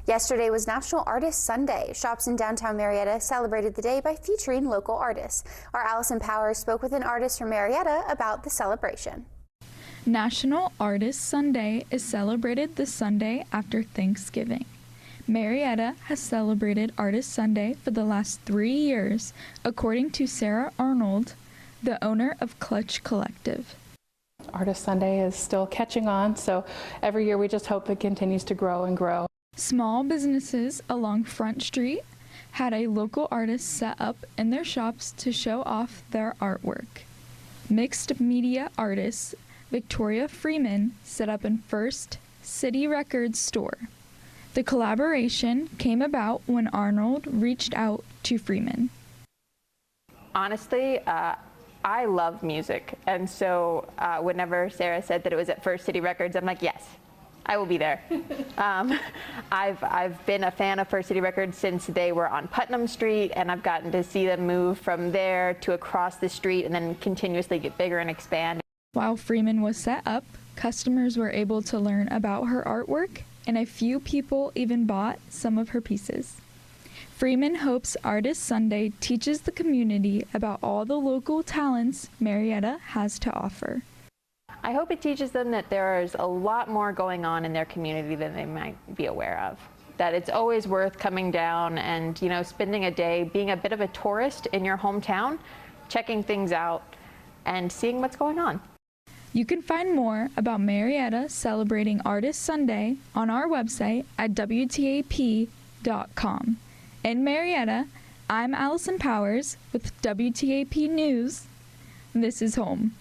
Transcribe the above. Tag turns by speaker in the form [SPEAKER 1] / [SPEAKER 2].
[SPEAKER 1] Yesterday was National Artist Sunday. Shops in downtown Marietta celebrated the day by featuring local artists. Our Allison Powers spoke with an artist from Marietta about the celebration.
[SPEAKER 2] National Artist Sunday is celebrated the Sunday after Thanksgiving. Marietta has celebrated Artist Sunday for the last 3 years, according to Sarah Arnold, the owner of Clutch Collective.
[SPEAKER 3] Artist Sunday is still catching on, so every year we just hope it continues to grow and grow.
[SPEAKER 2] Small businesses along Front Street had a local artist set up in their shops to show off their artwork. Mixed media artist Victoria Freeman set up in First City Records store. The collaboration came about when Arnold reached out to Freeman.
[SPEAKER 4] Honestly, I love music, and so whenever Sarah said that it was at First City Records, I'm like, yes, I will be there. I've been a fan of First City Records since they were on Putnam Street, and I've gotten to see them move from there to across the street and then continuously get bigger and expand.
[SPEAKER 2] While Freeman was set up, customers were able to learn about her artwork, and a few people even bought some of her pieces. Freeman hopes Artist Sunday teaches the community about all the local talents Marietta has to offer.
[SPEAKER 4] I hope it teaches them that there is a lot more going on in their community than they might be aware of. That it's always worth coming down and, spending a day being a bit of a tourist in your hometown, checking things out and seeing what's going on.
[SPEAKER 2] You can find more about Marietta celebrating Artist Sunday on our website at WTAP.com. In Marietta, I'm Allison Powers with WTAP News. This is home.